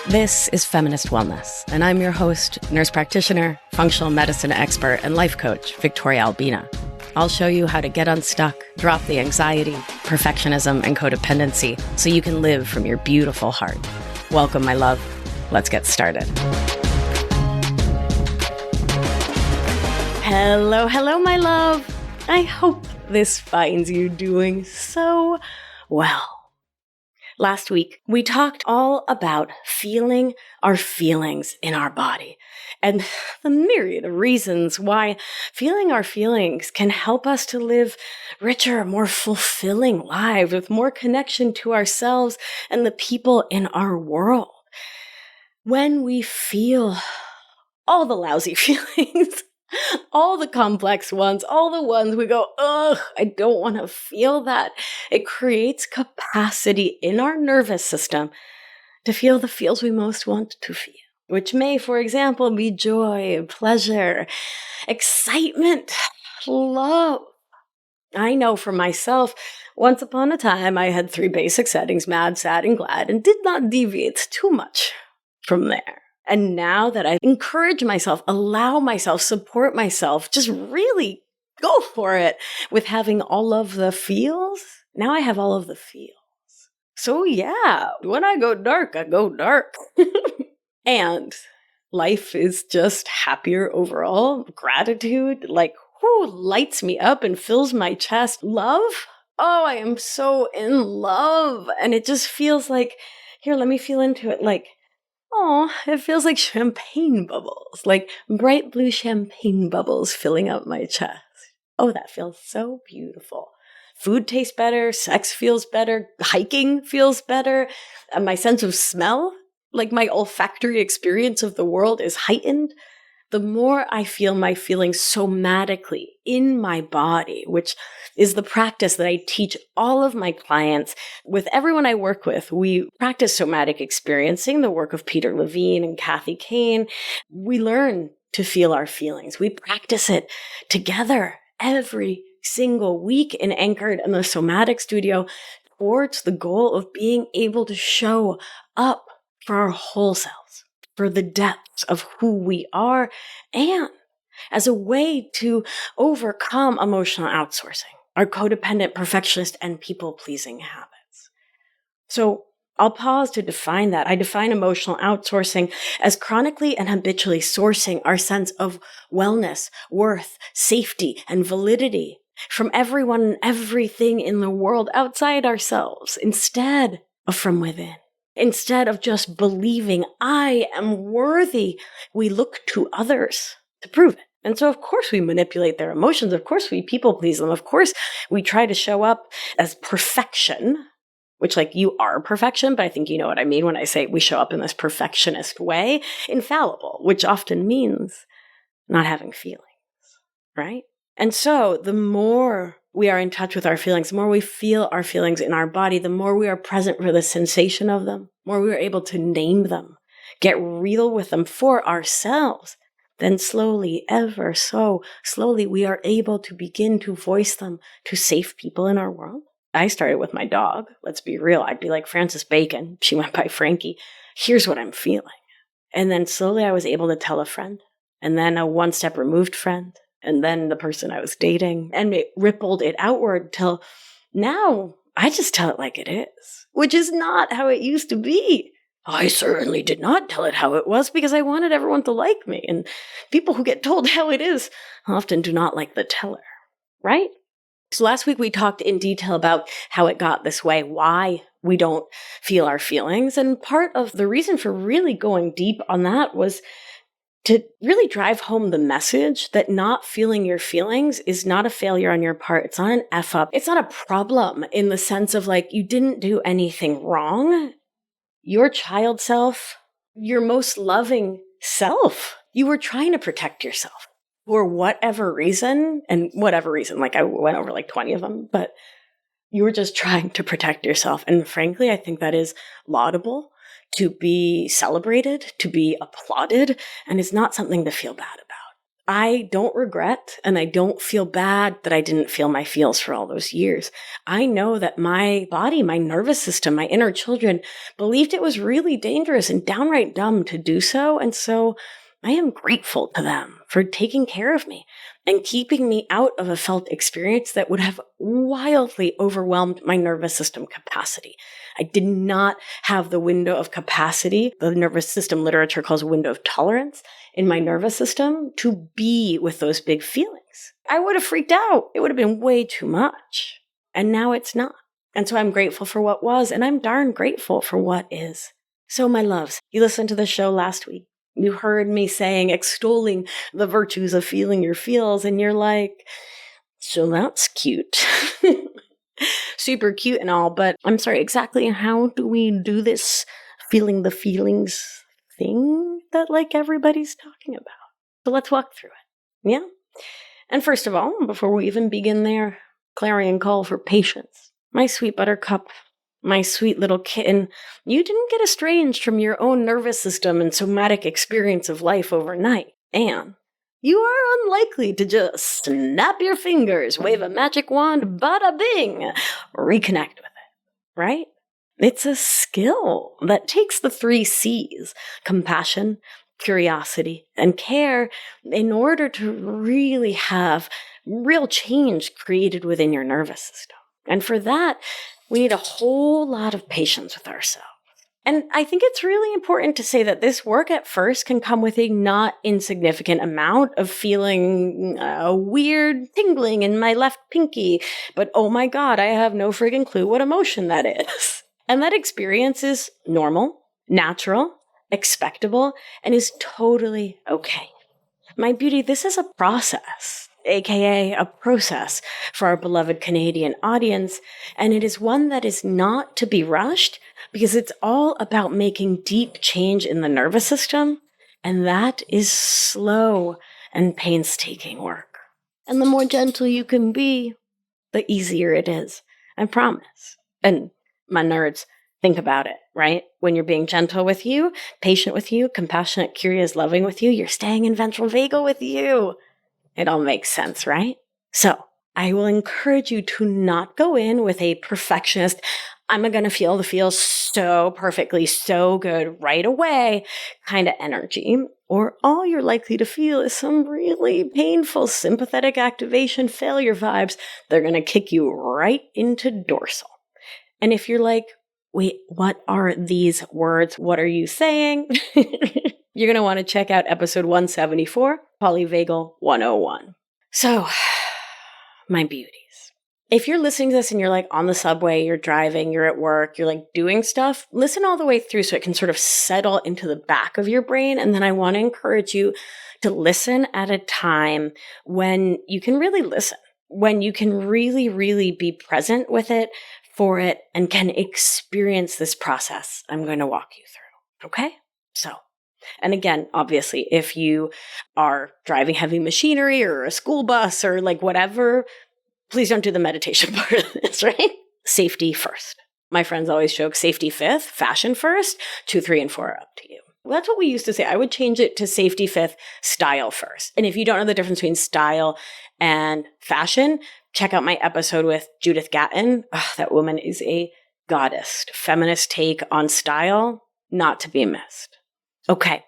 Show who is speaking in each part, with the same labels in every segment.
Speaker 1: This is Feminist Wellness, and I'm your host, nurse practitioner, functional medicine expert, and life coach, Victoria Albina. I'll show you how to get unstuck, drop the anxiety, perfectionism, and codependency so you can live from your beautiful heart. Welcome, my love. Let's get started. Hello, my love. I hope this finds you doing so well. Last week, we talked all about feeling our feelings in our body and the myriad of reasons why feeling our feelings can help us to live richer, more fulfilling lives with more connection to ourselves and the people in our world. When we feel all the lousy feelings, all the complex ones, all the ones we go, ugh, I don't want to feel that. It creates capacity in our nervous system to feel the feels we most want to feel, which may, for example, be joy, pleasure, excitement, love. I know for myself, once upon a time, I had 3 basic settings, mad, sad, and glad, and did not deviate too much from there. And now that I encourage myself, allow myself, support myself, just really go for it with having all of the feels, now I have all of the feels. So yeah, when I go dark, I go dark. And life is just happier overall. Gratitude, lights me up and fills my chest. Love, oh, I am so in love. And it just feels like, here, let me feel into it, oh, it feels like champagne bubbles, like bright blue champagne bubbles filling up my chest. Oh, that feels so beautiful. Food tastes better, sex feels better, hiking feels better, and my sense of smell, like my olfactory experience of the world is heightened. The more I feel my feelings somatically in my body, which is the practice that I teach all of my clients. With everyone I work with, we practice somatic experiencing, the work of Peter Levine and Kathy Kane. We learn to feel our feelings. We practice it together every single week and anchored in the somatic studio towards the goal of being able to show up for our whole selves, for the depths of who we are, and as a way to overcome emotional outsourcing, our codependent, perfectionist, and people-pleasing habits. So I'll pause to define that. I define emotional outsourcing as chronically and habitually sourcing our sense of wellness, worth, safety, and validity from everyone and everything in the world outside ourselves, instead of from within. Instead of just believing I am worthy, we look to others to prove it. And so, of course, we manipulate their emotions. Of course, we people please them. Of course, we try to show up as perfection, which you are perfection, but I think you know what I mean when I say we show up in this perfectionist way, infallible, which often means not having feelings, right? And so the more we are in touch with our feelings, the more we feel our feelings in our body, the more we are present for the sensation of them, the more we are able to name them, get real with them for ourselves, then slowly, ever so slowly, we are able to begin to voice them to safe people in our world. I started with my dog. Let's be real. I'd be like Frances Bacon. She went by Frankie. Here's what I'm feeling. And then slowly I was able to tell a friend, and then a one-step removed friend, and then the person I was dating, and it rippled it outward till now I just tell it like it is, which is not how it used to be. I certainly did not tell it how it was because I wanted everyone to like me, and people who get told how it is often do not like the teller, right? So last week we talked in detail about how it got this way, why we don't feel our feelings, and part of the reason for really going deep on that was to really drive home the message that not feeling your feelings is not a failure on your part. It's not an F up. It's not a problem in the sense of you didn't do anything wrong. Your child self, your most loving self, you were trying to protect yourself for whatever reason, and whatever reason, I went over 20 of them, but you were just trying to protect yourself. And frankly, I think that is laudable, to be celebrated, to be applauded, and it's not something to feel bad about. I don't regret and I don't feel bad that I didn't feel my feels for all those years. I know that my body, my nervous system, my inner children believed it was really dangerous and downright dumb to do so. And so I am grateful to them for taking care of me and keeping me out of a felt experience that would have wildly overwhelmed my nervous system capacity. I did not have the window of capacity, the nervous system literature calls a window of tolerance, in my nervous system to be with those big feelings. I would have freaked out. It would have been way too much. And now it's not. And so I'm grateful for what was, and I'm darn grateful for what is. So my loves, you listened to the show last week. You heard me extolling the virtues of feeling your feels, and you're like, so that's cute. Super cute and all, but I'm sorry, exactly how do we do this feeling the feelings thing that everybody's talking about? So let's walk through it. Yeah? And first of all, before we even begin there, clarion call for patience. My sweet buttercup, my sweet little kitten, you didn't get estranged from your own nervous system and somatic experience of life overnight. And you are unlikely to just snap your fingers, wave a magic wand, bada bing, reconnect with it, right? It's a skill that takes the 3 C's, compassion, curiosity, and care, in order to really have real change created within your nervous system. And for that, we need a whole lot of patience with ourselves. And I think it's really important to say that this work at first can come with a not insignificant amount of feeling a weird tingling in my left pinky, but oh my God, I have no friggin' clue what emotion that is. And that experience is normal, natural, expectable, and is totally okay. My beauty, this is a process, aka a process for our beloved Canadian audience, and it is one that is not to be rushed because it's all about making deep change in the nervous system, and that is slow and painstaking work. And the more gentle you can be, the easier it is, I promise. And my nerds, think about it, right? When you're being gentle with you, patient with you, compassionate, curious, loving with you, you're staying in ventral vagal with you. It all makes sense, right? So I will encourage you to not go in with a perfectionist, I'm going to feel the feels so perfectly, so good right away kind of energy, or all you're likely to feel is some really painful sympathetic activation failure vibes. They're going to kick you right into dorsal. And if you're like, wait, what are these words? What are you saying? You're going to want to check out episode 174, Polyvagal 101. So, my beauties. If you're listening to this and you're on the subway, you're driving, you're at work, you're doing stuff, listen all the way through so it can sort of settle into the back of your brain. And then I want to encourage you to listen at a time when you can really listen, when you can really, really be present with it, for it, and can experience this process I'm going to walk you through. Okay? So, and again, obviously, if you are driving heavy machinery or a school bus or whatever, please don't do the meditation part of this, right? Safety first. My friends always joke, safety fifth, fashion first, 2, 3, and 4 are up to you. Well, that's what we used to say. I would change it to safety fifth, style first. And if you don't know the difference between style and fashion, check out my episode with Judith Gatton. Oh, that woman is a goddess. Feminist take on style, not to be missed. Okay,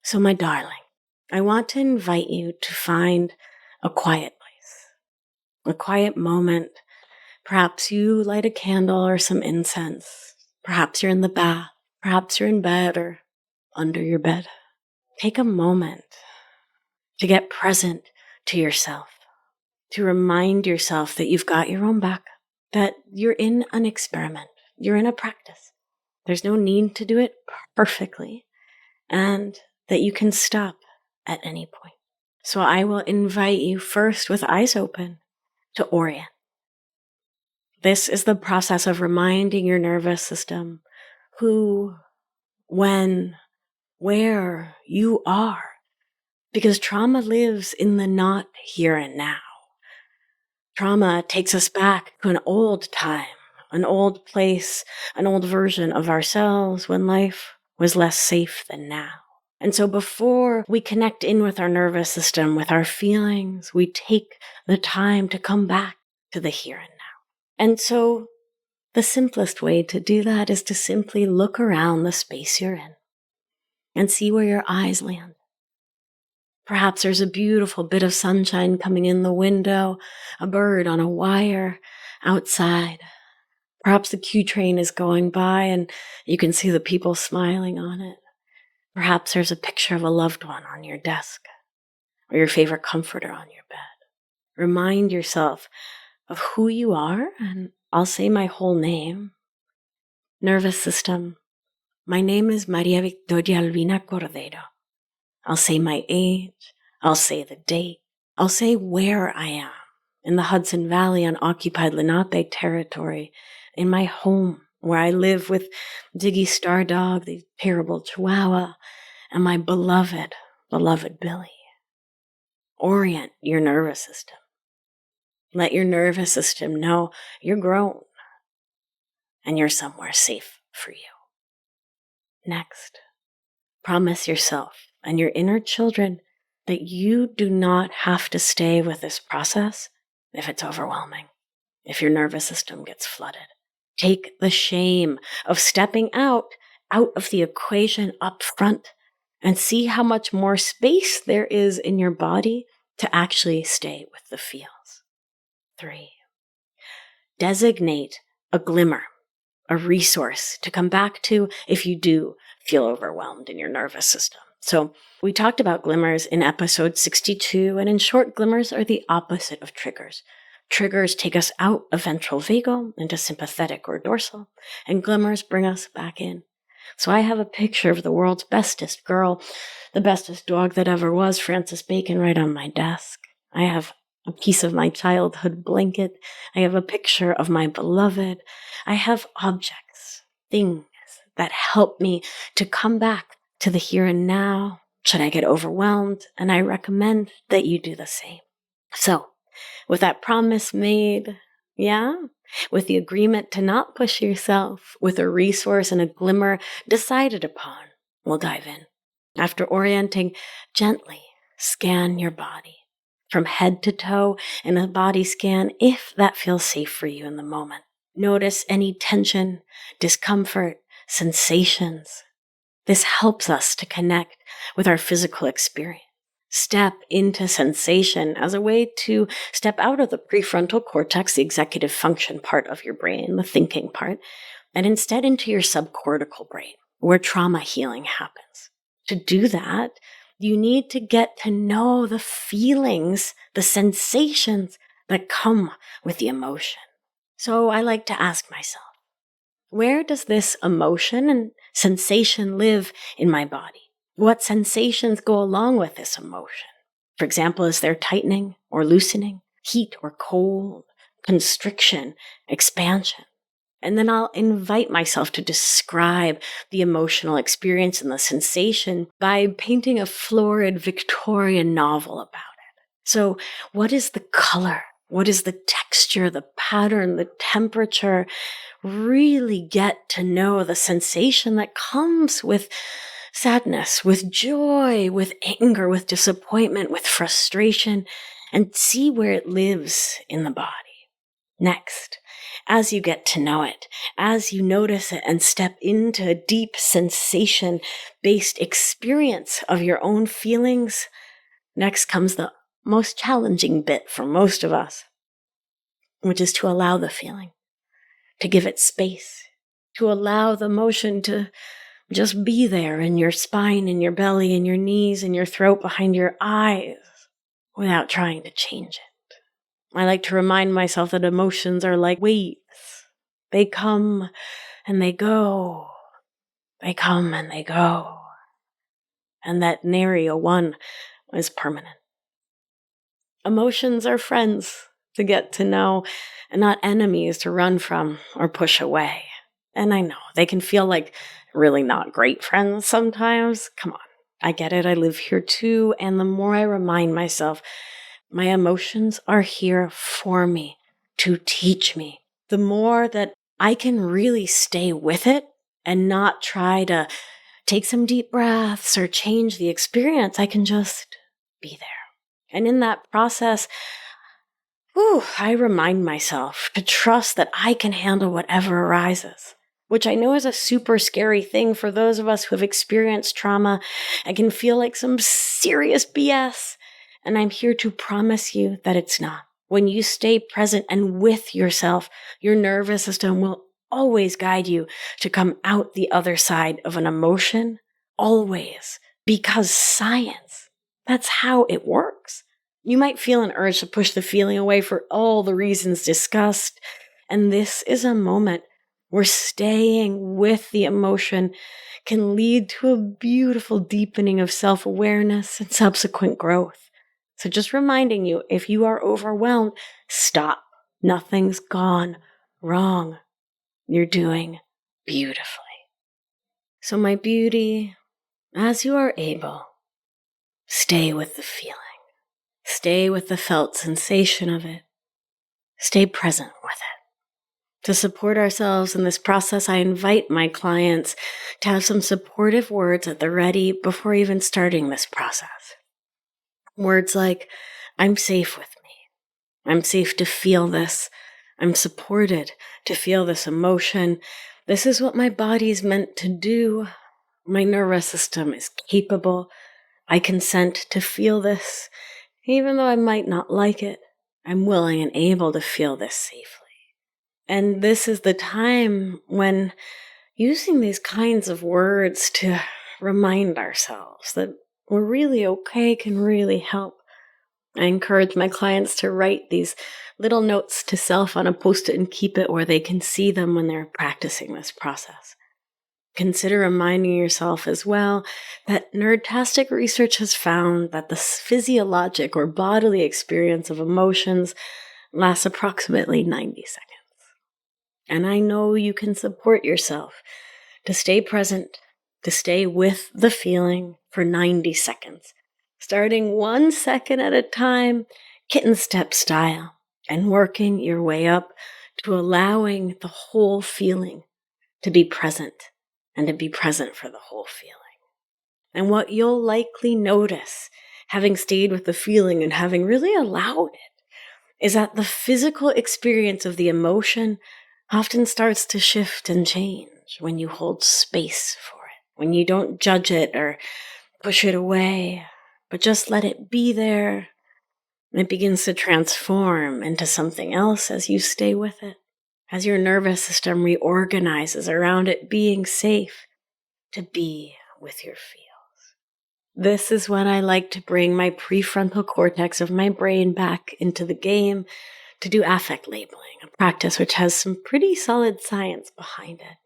Speaker 1: so my darling, I want to invite you to find a quiet place, a quiet moment. Perhaps you light a candle or some incense. Perhaps you're in the bath. Perhaps you're in bed or under your bed. Take a moment to get present to yourself, to remind yourself that you've got your own back, that you're in an experiment, you're in a practice. There's no need to do it perfectly, and that you can stop at any point. So I will invite you first with eyes open to orient. This is the process of reminding your nervous system who, when, where you are, because trauma lives in the not here and now. Trauma takes us back to an old time, an old place, an old version of ourselves when life was less safe than now. And so before we connect in with our nervous system, with our feelings, we take the time to come back to the here and now. And so the simplest way to do that is to simply look around the space you're in and see where your eyes land. Perhaps there's a beautiful bit of sunshine coming in the window, a bird on a wire outside. Perhaps the Q train is going by and you can see the people smiling on it. Perhaps there's a picture of a loved one on your desk or your favorite comforter on your bed. Remind yourself of who you are, and I'll say my whole name. Nervous system. My name is Maria Victoria Albina Cordero. I'll say my age. I'll say the date. I'll say where I am. In the Hudson Valley on occupied Lenape territory. In my home where I live with Diggy Stardog, the terrible Chihuahua, and my beloved Billy. Orient your nervous system. Let your nervous system know you're grown and you're somewhere safe for you. Next, promise yourself and your inner children that you do not have to stay with this process if it's overwhelming, if your nervous system gets flooded. Take the shame of stepping out of the equation up front and see how much more space there is in your body to actually stay with the feels. 3, designate a glimmer, a resource to come back to if you do feel overwhelmed in your nervous system. So we talked about glimmers in episode 62, and in short, glimmers are the opposite of triggers. Triggers take us out of ventral vagal into sympathetic or dorsal, and glimmers bring us back in. So I have a picture of the world's bestest girl, the bestest dog that ever was, Francis Bacon, right on my desk. I have a piece of my childhood blanket. I have a picture of my beloved. I have objects, things that help me to come back to the here and now should I get overwhelmed, and I recommend that you do the same. So, with that promise made, with the agreement to not push yourself, with a resource and a glimmer decided upon, we'll dive in. After orienting, gently scan your body from head to toe in a body scan if that feels safe for you in the moment. Notice any tension, discomfort, sensations. This helps us to connect with our physical experience. Step into sensation as a way to step out of the prefrontal cortex, the executive function part of your brain, the thinking part, and instead into your subcortical brain, where trauma healing happens. To do that, you need to get to know the feelings, the sensations that come with the emotion. So I like to ask myself, where does this emotion and sensation live in my body? What sensations go along with this emotion? For example, is there tightening or loosening, heat or cold, constriction, expansion? And then I'll invite myself to describe the emotional experience and the sensation by painting a florid Victorian novel about it. So what is the color? What is the texture, the pattern, the temperature? Really get to know the sensation that comes with sadness, with joy, with anger, with disappointment, with frustration, and see where it lives in the body. Next, as you get to know it, as you notice it and step into a deep sensation-based experience of your own feelings, next comes the most challenging bit for most of us, which is to allow the feeling, to give it space, to allow the emotion to just be there in your spine, in your belly, in your knees, in your throat, behind your eyes, without trying to change it. I like to remind myself that emotions are like waves. They come and they go. They come and they go. And that nary a one is permanent. Emotions are friends to get to know and not enemies to run from or push away. And I know they can feel like really not great friends sometimes. Come on, I get it. I live here too. And the more I remind myself, my emotions are here for me, to teach me, the more that I can really stay with it and not try to take some deep breaths or change the experience. I can just be there. And in that process, I remind myself to trust that I can handle whatever arises, which I know is a super scary thing for those of us who have experienced trauma and can feel like some serious BS. And I'm here to promise you that it's not. When you stay present and with yourself, your nervous system will always guide you to come out the other side of an emotion, always, because science, that's how it works. You might feel an urge to push the feeling away for all the reasons discussed, and this is a moment where staying with the emotion can lead to a beautiful deepening of self-awareness and subsequent growth. So just reminding you, if you are overwhelmed, stop. Nothing's gone wrong. You're doing beautifully. So my beauty, as you are able, stay with the feeling. Stay with the felt sensation of it. Stay present with it. To support ourselves in this process, I invite my clients to have some supportive words at the ready before even starting this process. Words like, I'm safe with me. I'm safe to feel this. I'm supported to feel this emotion. This is what my body's meant to do. My nervous system is capable. I consent to feel this. Even though I might not like it, I'm willing and able to feel this safely. And this is the time when using these kinds of words to remind ourselves that we're really okay can really help. I encourage my clients to write these little notes to self on a Post-it and keep it where they can see them when they're practicing this process. Consider reminding yourself as well that nerdtastic research has found that the physiologic or bodily experience of emotions lasts approximately 90 seconds. And I know you can support yourself to stay present, to stay with the feeling for 90 seconds, starting 1 second at a time, kitten step style, and working your way up to allowing the whole feeling to be present. And to be present for the whole feeling. And what you'll likely notice, having stayed with the feeling and having really allowed it, is that the physical experience of the emotion often starts to shift and change when you hold space for it, when you don't judge it or push it away, but just let it be there. It begins to transform into something else as you stay with it. As your nervous system reorganizes around it being safe to be with your feels. This is when I like to bring my prefrontal cortex of my brain back into the game to do affect labeling, a practice which has some pretty solid science behind it.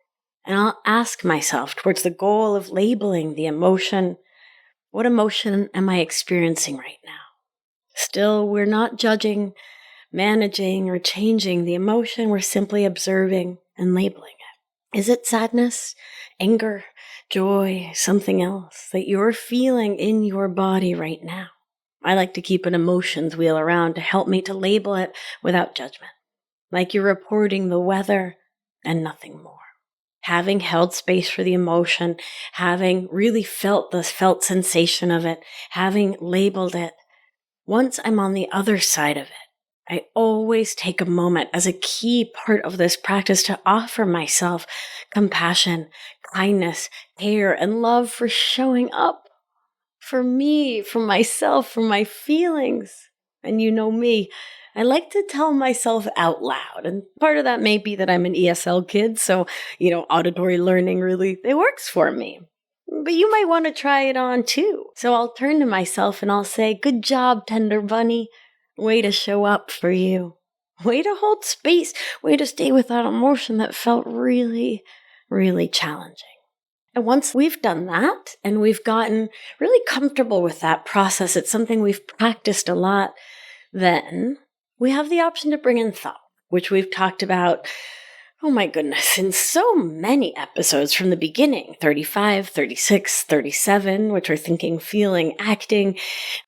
Speaker 1: And I'll ask myself towards the goal of labeling the emotion, what emotion am I experiencing right now? Still, we're not judging, managing, or changing the emotion. We're simply observing and labeling it. Is it sadness, anger, joy, something else that you're feeling in your body right now? I like to keep an emotions wheel around to help me to label it without judgment, like you're reporting the weather and nothing more. Having held space for the emotion, having really felt the felt sensation of it, having labeled it, once I'm on the other side of it, I always take a moment as a key part of this practice to offer myself compassion, kindness, care, and love for showing up for me, for myself, for my feelings. And you know me, I like to tell myself out loud. And part of that may be that I'm an ESL kid, so, auditory learning really, it works for me. But you might want to try it on too. So I'll turn to myself and I'll say, good job, tender bunny. Way to show up for you. Way to hold space. Way to stay with that emotion that felt really, really challenging. And once we've done that and we've gotten really comfortable with that process, it's something we've practiced a lot, then we have the option to bring in thought, which we've talked about, oh my goodness, in so many episodes from the beginning, 35, 36, 37, which are thinking, feeling, acting.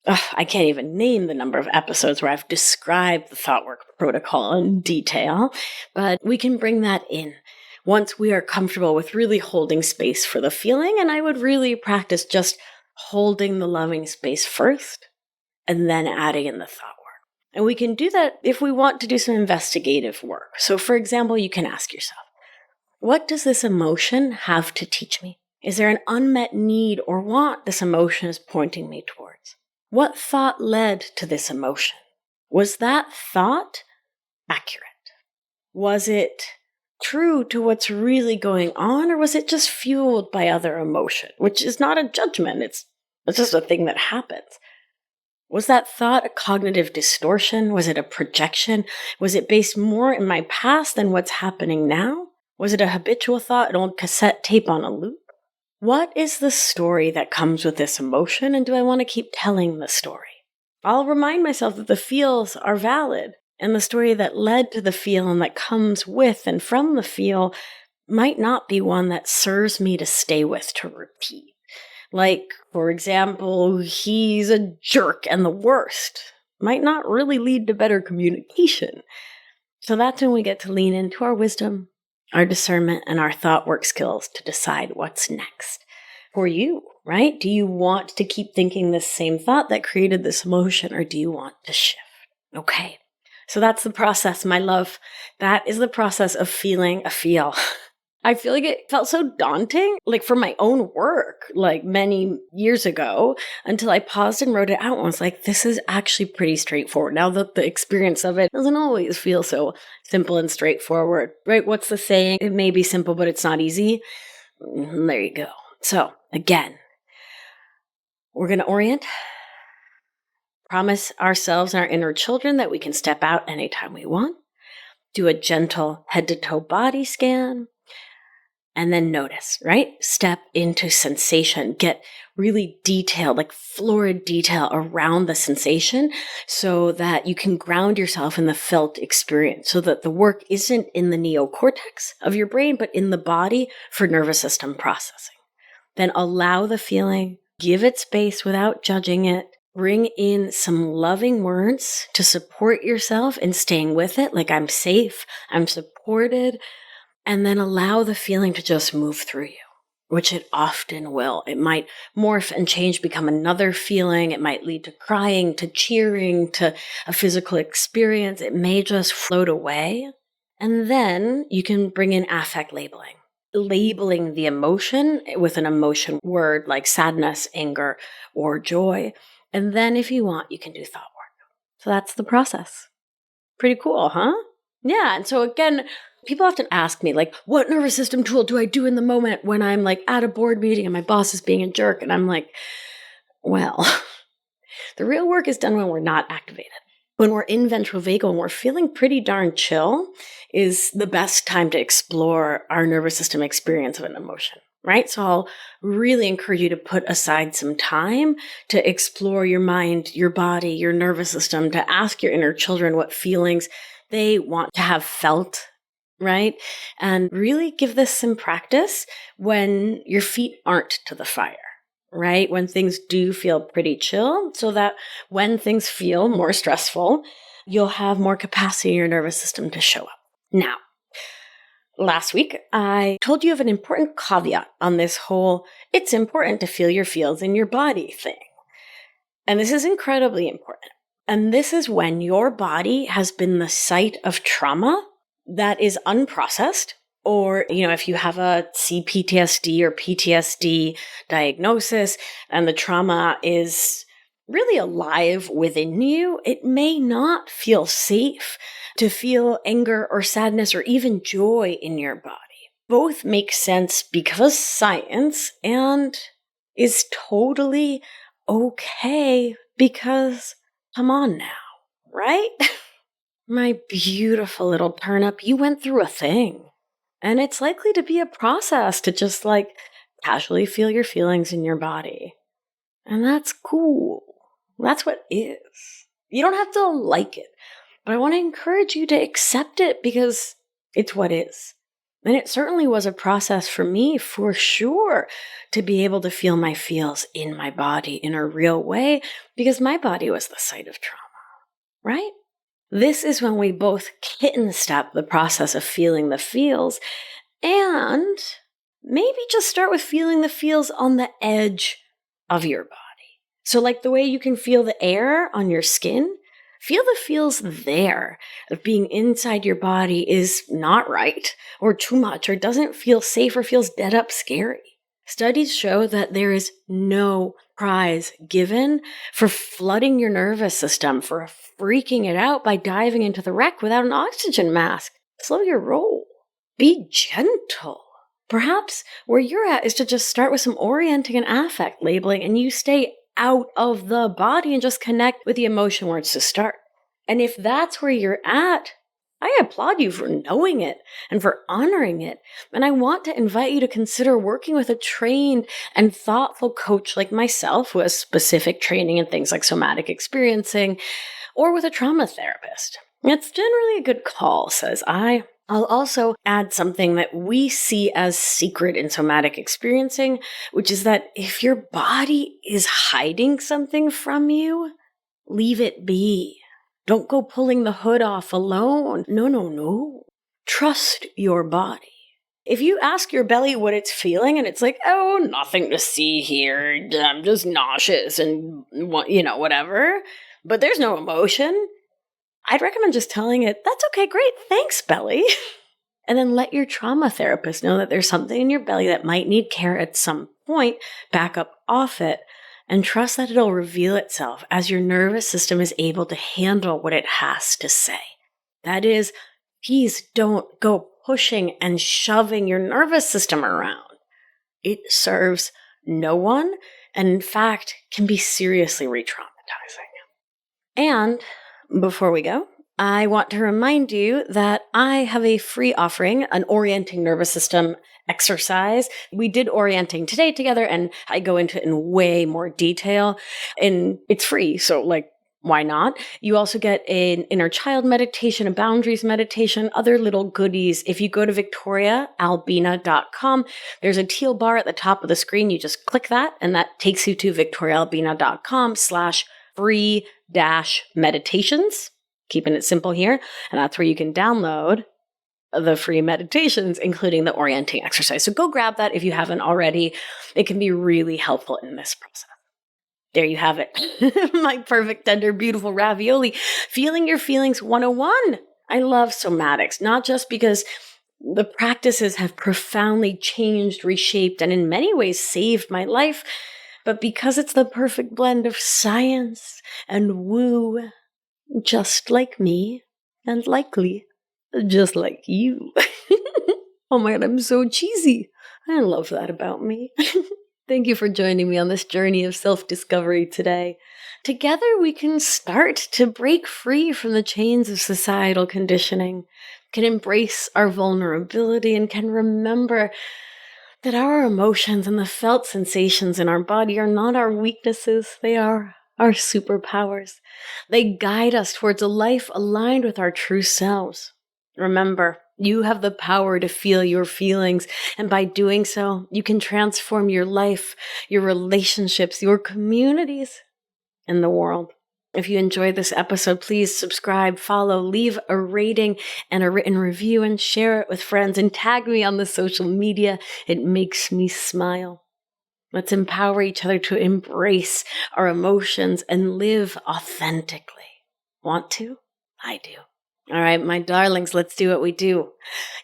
Speaker 1: I can't even name the number of episodes where I've described the thought work protocol in detail, but we can bring that in. once we are comfortable with really holding space for the feeling, and I would really practice just holding the loving space first and then adding in the thought work. And we can do that if we want to do some investigative work. So for example, you can ask yourself, what does this emotion have to teach me? Is there an unmet need or want this emotion is pointing me towards? What thought led to this emotion? Was that thought accurate? Was it true to what's really going on, or was it just fueled by other emotion, which is not a judgment, it's just a thing that happens? Was that thought a cognitive distortion? Was it a projection? Was it based more in my past than what's happening now? Was it a habitual thought, an old cassette tape on a loop? What is the story that comes with this emotion, and do I want to keep telling the story? I'll remind myself that the feels are valid, and the story that led to the feel and that comes with and from the feel might not be one that serves me to stay with, to repeat. Like, for example, he's a jerk and the worst might not really lead to better communication. So that's when we get to lean into our wisdom, our discernment, and our thought work skills to decide what's next for you, right? Do you want to keep thinking this same thought that created this emotion, or do you want to shift? Okay. So that's the process, my love. That is the process of feeling a feel. I feel like it felt so daunting, like for my own work, like many years ago, until I paused and wrote it out and was like, this is actually pretty straightforward. Now that the experience of it doesn't always feel so simple and straightforward, right? What's the saying? It may be simple, but it's not easy. There you go. So again, we're going to orient, promise ourselves and our inner children that we can step out anytime we want, do a gentle head to toe body scan, and then notice, right? Step into sensation. Get really detailed, like florid detail around the sensation so that you can ground yourself in the felt experience, so that the work isn't in the neocortex of your brain, but in the body for nervous system processing. Then allow the feeling, give it space without judging it. Bring in some loving words to support yourself in staying with it, like I'm safe, I'm supported. And then allow the feeling to just move through you, which it often will. It might morph and change, become another feeling. It might lead to crying, to cheering, to a physical experience. It may just float away. And then you can bring in affect labeling the emotion with an emotion word like sadness, anger, or joy. And then if you want, you can do thought work. So that's the process. Pretty cool, huh? Yeah. And so again, people often ask me, like, what nervous system tool do I do in the moment when I'm like at a board meeting and my boss is being a jerk? And I'm like, well, the real work is done when we're not activated. When we're in ventral vagal and we're feeling pretty darn chill is the best time to explore our nervous system experience of an emotion, right? So I'll really encourage you to put aside some time to explore your mind, your body, your nervous system, to ask your inner children what feelings they want to have felt, right? And really give this some practice when your feet aren't to the fire, right? When things do feel pretty chill, so that when things feel more stressful, you'll have more capacity in your nervous system to show up. Now, last week, I told you of an important caveat on this whole, it's important to feel your feels in your body thing. And this is incredibly important. And this is when your body has been the site of trauma that is unprocessed, or, if you have a CPTSD or PTSD diagnosis and the trauma is really alive within you, it may not feel safe to feel anger or sadness or even joy in your body. Both make sense because science, and is totally okay because, come on now, right? My beautiful little turnip, you went through a thing. And it's likely to be a process to just casually feel your feelings in your body. And that's cool. That's what is. You don't have to like it, but I want to encourage you to accept it because it's what is. And it certainly was a process for me, for sure, to be able to feel my feels in my body in a real way, because my body was the site of trauma, right? This is when we both kitten step the process of feeling the feels And maybe just start with feeling the feels on the edge of your body. So like the way you can feel the air on your skin, feel the feels there of being inside your body is not right or too much or doesn't feel safe or feels dead up scary. Studies show that there is no prize given for flooding your nervous system, for freaking it out by diving into the wreck without an oxygen mask. Slow your roll. Be gentle. Perhaps where you're at is to just start with some orienting and affect labeling, and you stay out of the body and just connect with the emotion where it's to start. And if that's where you're at, I applaud you for knowing it and for honoring it. And I want to invite you to consider working with a trained and thoughtful coach like myself who has specific training in things like somatic experiencing, or with a trauma therapist. It's generally a good call, says I. I'll also add something that we see as secret in somatic experiencing, which is that if your body is hiding something from you, leave it be. Don't go pulling the hood off alone. No. Trust your body. If you ask your belly what it's feeling and it's like, oh, nothing to see here, I'm just nauseous and whatever, but there's no emotion, I'd recommend just telling it, that's okay, great, thanks, belly. And then let your trauma therapist know that there's something in your belly that might need care at some point, back up off it, and trust that it'll reveal itself as your nervous system is able to handle what it has to say. That is, please don't go pushing and shoving your nervous system around. It serves no one, and in fact, can be seriously re-traumatizing. And before we go, I want to remind you that I have a free offering, an orienting nervous system exercise. We did orienting today together, and I go into it in way more detail, and it's free. So why not? You also get an inner child meditation, a boundaries meditation, other little goodies. If you go to victoriaalbina.com, there's a teal bar at the top of the screen. You just click that, and that takes you to victoriaalbina.com/free-meditations. Keeping it simple here. And that's where you can download the free meditations, including the orienting exercise. So go grab that if you haven't already. It can be really helpful in this process. There you have it. My perfect, tender, beautiful ravioli. Feeling Your Feelings 101. I love somatics, not just because the practices have profoundly changed, reshaped, and in many ways saved my life, but because it's the perfect blend of science and woo, just like me, and likely just like you. Oh my God, I'm so cheesy. I love that about me. Thank you for joining me on this journey of self-discovery today. Together we can start to break free from the chains of societal conditioning, can embrace our vulnerability, and can remember that our emotions and the felt sensations in our body are not our weaknesses, they are our superpowers. They guide us towards a life aligned with our true selves. Remember, you have the power to feel your feelings, and by doing so, you can transform your life, your relationships, your communities, and the world. If you enjoyed this episode, please subscribe, follow, leave a rating and a written review, and share it with friends, and tag me on the social media. It makes me smile. Let's empower each other to embrace our emotions and live authentically. Want to? I do. All right, my darlings, let's do what we do.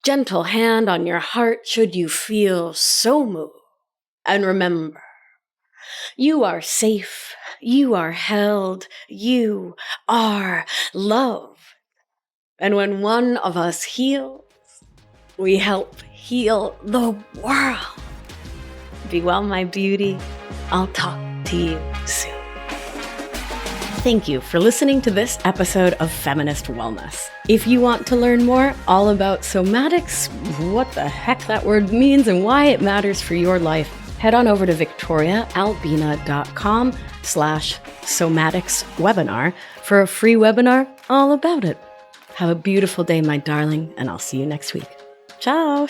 Speaker 1: Gentle hand on your heart should you feel so moved. And remember, you are safe, you are held, you are loved. And when one of us heals, we help heal the world. Be well, my beauty. I'll talk to you soon. Thank you for listening to this episode of Feminist Wellness. If you want to learn more all about somatics, what the heck that word means and why it matters for your life, head on over to victoriaalbina.com/somatics webinar for a free webinar all about it. Have a beautiful day, my darling, and I'll see you next week. Ciao!